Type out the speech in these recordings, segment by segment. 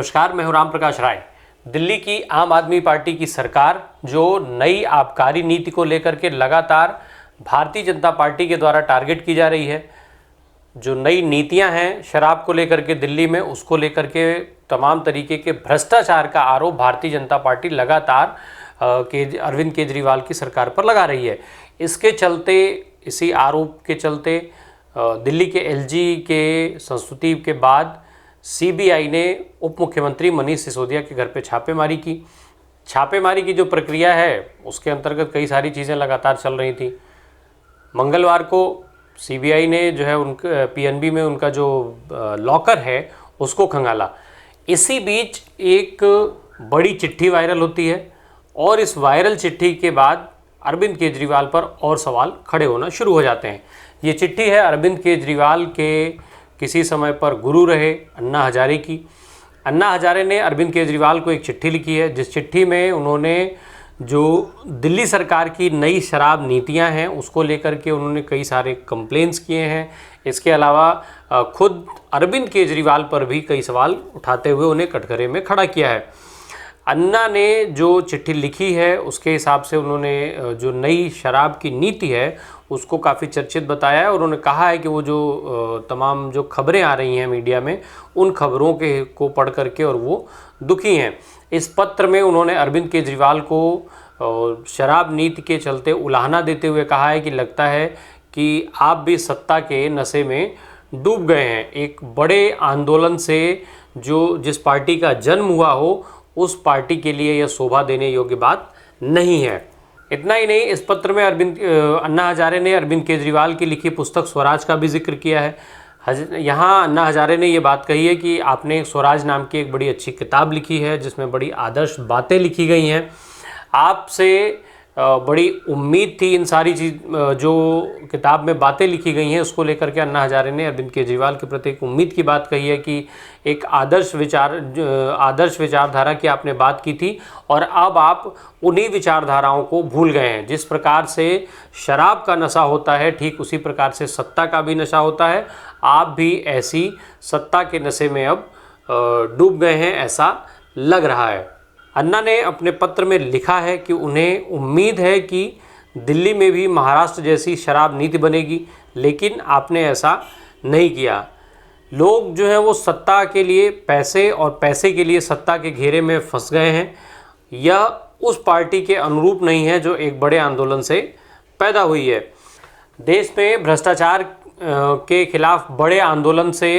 नमस्कार, मैं हूं राम प्रकाश राय। दिल्ली की आम आदमी पार्टी की सरकार जो नई आबकारी नीति को लेकर के लगातार भारतीय जनता पार्टी के द्वारा टारगेट की जा रही है, जो नई नीतियां हैं शराब को लेकर के दिल्ली में, उसको लेकर के तमाम तरीके के भ्रष्टाचार का आरोप भारतीय जनता पार्टी लगातार अरविंद केजरीवाल की सरकार पर लगा रही है। इसके चलते, इसी आरोप के चलते दिल्ली के एलजी के संस्तुति के बाद सीबीआई ने उप मुख्यमंत्री मनीष सिसोदिया के घर पे छापेमारी की। छापेमारी की जो प्रक्रिया है उसके अंतर्गत कई सारी चीज़ें लगातार चल रही थी। मंगलवार को सीबीआई ने जो है उनके पीएनबी में उनका जो लॉकर है उसको खंगाला। इसी बीच एक बड़ी चिट्ठी वायरल होती है और इस वायरल चिट्ठी के बाद अरविंद केजरीवाल पर और सवाल खड़े होना शुरू हो जाते हैं। ये चिट्ठी है अरविंद केजरीवाल के किसी समय पर गुरु रहे अन्ना हजारे की। अन्ना हजारे ने अरविंद केजरीवाल को एक चिट्ठी लिखी है, जिस चिट्ठी में उन्होंने जो दिल्ली सरकार की नई शराब नीतियां हैं उसको लेकर के उन्होंने कई सारे कंप्लेंट्स किए हैं। इसके अलावा खुद अरविंद केजरीवाल पर भी कई सवाल उठाते हुए उन्हें कटघरे में खड़ा किया है। अन्ना ने जो चिट्ठी लिखी है उसके हिसाब से उन्होंने जो नई शराब की नीति है उसको काफ़ी चर्चित बताया है और उन्होंने कहा है कि वो जो तमाम जो खबरें आ रही हैं मीडिया में, उन खबरों को पढ़ करके और वो दुखी हैं। इस पत्र में उन्होंने अरविंद केजरीवाल को शराब नीति के चलते उलाहना देते हुए कहा है कि लगता है कि आप भी सत्ता के नशे में डूब गए हैं। एक बड़े आंदोलन से जिस पार्टी का जन्म हुआ हो उस पार्टी के लिए यह शोभा देने योग्य बात नहीं है। इतना ही नहीं, इस पत्र में अन्ना हजारे ने अरविंद केजरीवाल की लिखी पुस्तक स्वराज का भी जिक्र किया है। यहाँ अन्ना हजारे ने ये बात कही है कि आपने स्वराज नाम की एक बड़ी अच्छी किताब लिखी है जिसमें बड़ी आदर्श बातें लिखी गई हैं। आपसे बड़ी उम्मीद थी इन सारी जो किताब में बातें लिखी गई हैं उसको लेकर के अन्ना हजारे ने अरविंद केजरीवाल के प्रति एक उम्मीद की बात कही है कि एक आदर्श विचारधारा की आपने बात की थी और अब आप उन्हीं विचारधाराओं को भूल गए हैं। जिस प्रकार से शराब का नशा होता है ठीक उसी प्रकार से सत्ता का भी नशा होता है। आप भी ऐसी सत्ता के नशे में अब डूब गए हैं, ऐसा लग रहा है। अन्ना ने अपने पत्र में लिखा है कि उन्हें उम्मीद है कि दिल्ली में भी महाराष्ट्र जैसी शराब नीति बनेगी, लेकिन आपने ऐसा नहीं किया। लोग जो हैं वो सत्ता के लिए पैसे और पैसे के लिए सत्ता के घेरे में फंस गए हैं। यह उस पार्टी के अनुरूप नहीं है जो एक बड़े आंदोलन से पैदा हुई है। देश में भ्रष्टाचार के खिलाफ बड़े आंदोलन से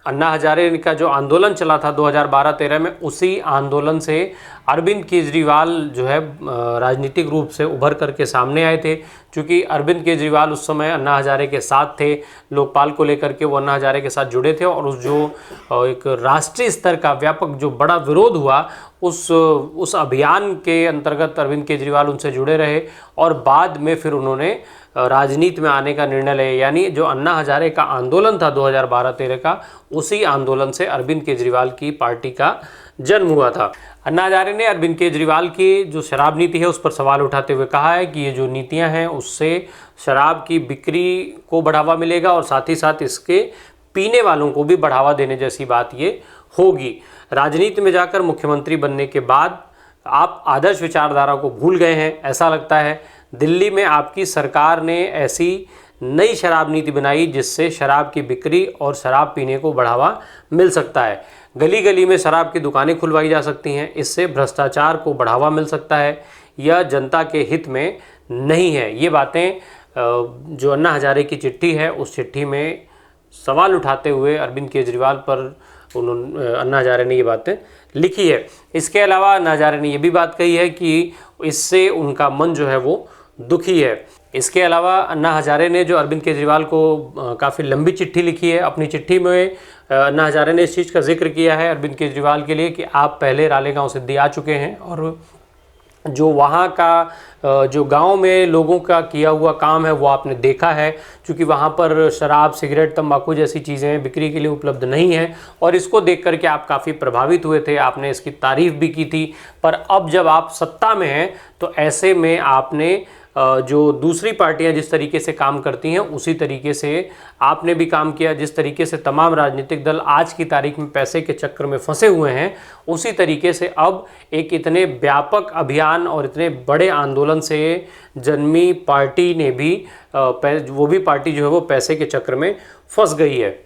अन्ना हजारे का जो आंदोलन चला था 2012-13 में, उसी आंदोलन से अरविंद केजरीवाल जो है राजनीतिक रूप से उभर करके सामने आए थे। क्योंकि अरविंद केजरीवाल उस समय अन्ना हजारे के साथ थे, लोकपाल को लेकर के वो अन्ना हजारे के साथ जुड़े थे और एक राष्ट्रीय स्तर का व्यापक जो बड़ा विरोध हुआ उस अभियान के अंतर्गत अरविंद केजरीवाल उनसे जुड़े रहे और बाद में फिर उन्होंने राजनीति में आने का निर्णय लिया। यानी जो अन्ना हजारे का आंदोलन था 2012-13 का, उसी आंदोलन से अरविंद केजरीवाल की पार्टी का जन्म हुआ था। अन्ना हजारे ने अरविंद केजरीवाल की जो शराब नीति है उस पर सवाल उठाते हुए कहा है कि ये जो नीतियां हैं उससे शराब की बिक्री को बढ़ावा मिलेगा और साथ ही साथ इसके पीने वालों को भी बढ़ावा देने जैसी बात ये होगी। राजनीति में जाकर मुख्यमंत्री बनने के बाद आप आदर्श विचारधारा को भूल गए हैं, ऐसा लगता है। दिल्ली में आपकी सरकार ने ऐसी नई शराब नीति बनाई जिससे शराब की बिक्री और शराब पीने को बढ़ावा मिल सकता है। गली गली में शराब की दुकानें खुलवाई जा सकती हैं, इससे भ्रष्टाचार को बढ़ावा मिल सकता है। यह जनता के हित में नहीं है। ये बातें जो अन्ना हजारे की चिट्ठी है उस चिट्ठी में सवाल उठाते हुए अरविंद केजरीवाल पर अन्ना हजारे ने ये बातें लिखी है। इसके अलावा अन्ना हजारे ने ये भी बात कही है कि इससे उनका मन जो है वो दुखी है। इसके अलावा अन्ना हजारे ने जो अरविंद केजरीवाल को काफ़ी लंबी चिट्ठी लिखी है, अपनी चिट्ठी में अन्ना हजारे ने इस चीज़ का जिक्र किया है अरविंद केजरीवाल के लिए कि आप पहले रालेगांव सिद्धि आ चुके हैं और जो वहाँ का जो गांव में लोगों का किया हुआ काम है वो आपने देखा है। क्योंकि वहाँ पर शराब, सिगरेट, तंबाकू जैसी चीज़ें बिक्री के लिए उपलब्ध नहीं है और इसको देख करके आप काफ़ी प्रभावित हुए थे, आपने इसकी तारीफ़ भी की थी। पर अब जब आप सत्ता में हैं तो ऐसे में आपने जो दूसरी पार्टियां जिस तरीके से काम करती हैं उसी तरीके से आपने भी काम किया। जिस तरीके से तमाम राजनीतिक दल आज की तारीख में पैसे के चक्कर में फंसे हुए हैं, उसी तरीके से अब एक इतने व्यापक अभियान और इतने बड़े आंदोलन से जन्मी पार्टी ने भी वो भी पार्टी जो है वो पैसे के चक्कर में फंस गई है।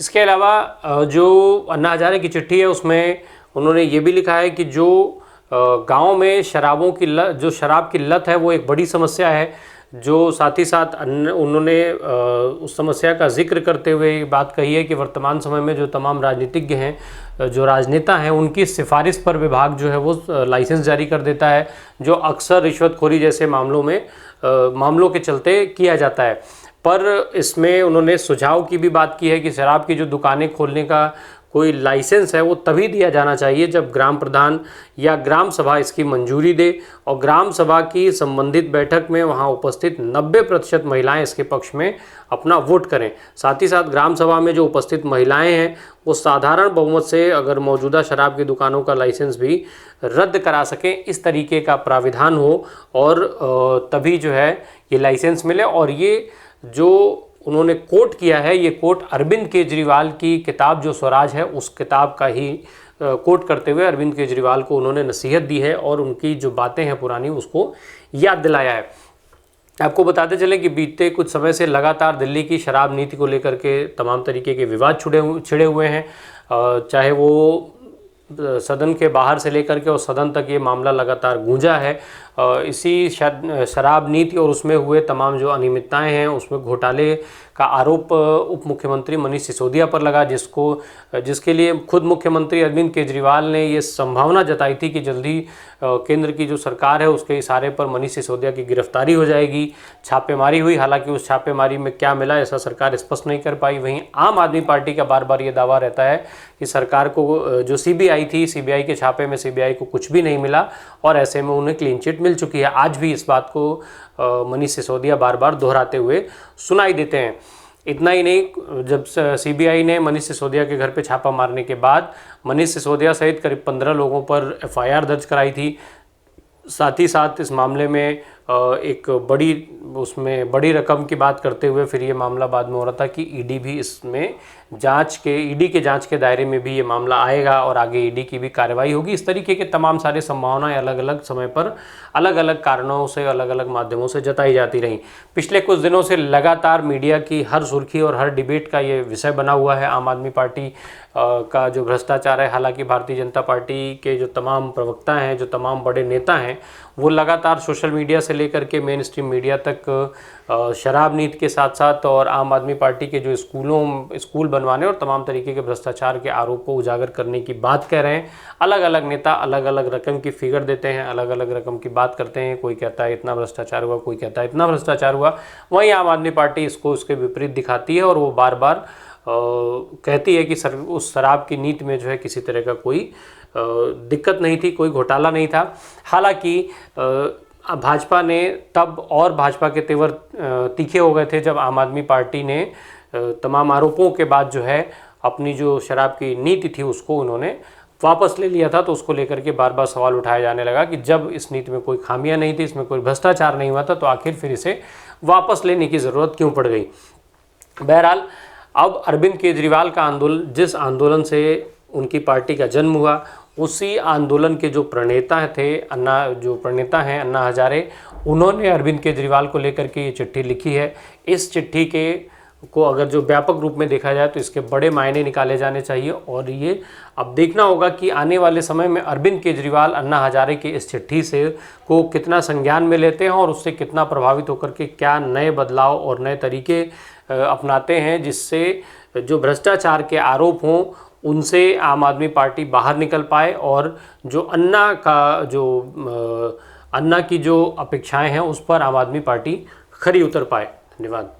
इसके अलावा जो अन्ना हजारे की चिट्ठी है उसमें उन्होंने ये भी लिखा है कि जो गाँव में जो शराब की लत है वो एक बड़ी समस्या है। जो साथ ही साथ उन्होंने उस समस्या का जिक्र करते हुए ये बात कही है कि वर्तमान समय में जो तमाम राजनीतिज्ञ हैं, जो राजनेता हैं, उनकी सिफारिश पर विभाग जो है वो लाइसेंस जारी कर देता है, जो अक्सर रिश्वतखोरी जैसे मामलों के चलते किया जाता है। पर इसमें उन्होंने सुझाव की भी बात की है कि शराब की जो दुकानें खोलने का कोई लाइसेंस है वो तभी दिया जाना चाहिए जब ग्राम प्रधान या ग्राम सभा इसकी मंजूरी दे और ग्राम सभा की संबंधित बैठक में वहाँ उपस्थित 90% महिलाएं इसके पक्ष में अपना वोट करें। साथ ही साथ ग्राम सभा में जो उपस्थित महिलाएं हैं वो साधारण बहुमत से अगर मौजूदा शराब की दुकानों का लाइसेंस भी रद्द करा सकें, इस तरीके का प्राविधान हो और तभी जो है ये लाइसेंस मिले। और ये जो उन्होंने कोट किया है, ये कोट अरविंद केजरीवाल की किताब जो स्वराज है उस किताब का ही कोट करते हुए अरविंद केजरीवाल को उन्होंने नसीहत दी है और उनकी जो बातें हैं पुरानी उसको याद दिलाया है। आपको बताते चले कि बीते कुछ समय से लगातार दिल्ली की शराब नीति को लेकर के तमाम तरीके के विवाद छिड़े हुए हैं, चाहे वो सदन के बाहर से लेकर के और सदन तक ये मामला लगातार गूंजा है। इसी शराब नीति और उसमें हुए तमाम जो अनियमितताएं हैं उसमें घोटाले का आरोप उप मुख्यमंत्री मनीष सिसोदिया पर लगा, जिसके लिए खुद मुख्यमंत्री अरविंद केजरीवाल ने ये संभावना जताई थी कि जल्दी केंद्र की जो सरकार है उसके इशारे पर मनीष सिसोदिया की गिरफ्तारी हो जाएगी। छापेमारी हुई, हालांकि उस छापेमारी में क्या मिला ऐसा सरकार स्पष्ट नहीं कर पाई। वहीं आम आदमी पार्टी का बार बार ये दावा रहता है कि सरकार को जो सीबीआई थी, सीबीआई के छापे में सीबीआई को कुछ भी नहीं मिला और ऐसे में उन्हें क्लीन चिट मिल चुकी है। आज भी इस बात को मनीष सिसोदिया बार बार दोहराते हुए सुनाई देते हैं। इतना ही नहीं, जब सीबीआई ने मनीष सिसोदिया के घर पे छापा मारने के बाद मनीष सिसोदिया सहित करीब 15 लोगों पर एफआईआर दर्ज कराई थी। साथ ही साथ इस मामले में एक बड़ी रकम की बात करते हुए फिर ये मामला बाद में हो रहा था कि ईडी भी इसमें ईडी के जांच के दायरे में भी ये मामला आएगा और आगे ईडी की भी कार्रवाई होगी। इस तरीके के तमाम सारे संभावनाएं अलग अलग समय पर अलग अलग कारणों से अलग अलग माध्यमों से जताई जाती रहीं। पिछले कुछ दिनों से लगातार मीडिया की हर सुर्खी और हर डिबेट का ये विषय बना हुआ है आम आदमी पार्टी का जो भ्रष्टाचार है। हालांकि भारतीय जनता पार्टी के जो तमाम प्रवक्ता हैं, जो तमाम बड़े नेता हैं, वो लगातार सोशल मीडिया से लेकर के मेन स्ट्रीम मीडिया तक शराब नीति के साथ साथ और आम आदमी पार्टी के जो स्कूल बनवाने और तमाम तरीके के भ्रष्टाचार के आरोप को उजागर करने की बात कह रहे हैं। अलग अलग नेता अलग अलग रकम की फिगर देते हैं, अलग अलग रकम की बात करते हैं। कोई कहता है इतना भ्रष्टाचार हुआ, कोई कहता है इतना भ्रष्टाचार हुआ। वहीं आम आदमी पार्टी इसको उसके विपरीत दिखाती है और वो बार बार कहती है कि उस शराब की नीति में जो है किसी तरह का कोई दिक्कत नहीं थी, कोई घोटाला नहीं था। हालांकि भाजपा ने तब और भाजपा के तेवर तीखे हो गए थे जब आम आदमी पार्टी ने तमाम आरोपों के बाद जो है अपनी जो शराब की नीति थी उसको उन्होंने वापस ले लिया था। तो उसको लेकर के बार बार सवाल उठाया जाने लगा कि जब इस नीति में कोई खामियां नहीं थी, इसमें कोई भ्रष्टाचार नहीं हुआ था, तो आखिर फिर इसे वापस लेने की ज़रूरत क्यों पड़ गई। बहरहाल अब अरविंद केजरीवाल का जिस आंदोलन से उनकी पार्टी का जन्म हुआ, उसी आंदोलन के जो प्रणेता हैं अन्ना हजारे, उन्होंने अरविंद केजरीवाल को लेकर के ये चिट्ठी लिखी है। इस चिट्ठी को अगर जो व्यापक रूप में देखा जाए तो इसके बड़े मायने निकाले जाने चाहिए और ये अब देखना होगा कि आने वाले समय में अरविंद केजरीवाल अन्ना हजारे की इस चिट्ठी को कितना संज्ञान में लेते हैं और उससे कितना प्रभावित होकर के क्या नए बदलाव और नए तरीके अपनाते हैं, जिससे जो भ्रष्टाचार के आरोप हों उनसे आम आदमी पार्टी बाहर निकल पाए और जो अन्ना की जो अपेक्षाएं हैं उस पर आम आदमी पार्टी खरी उतर पाए। धन्यवाद।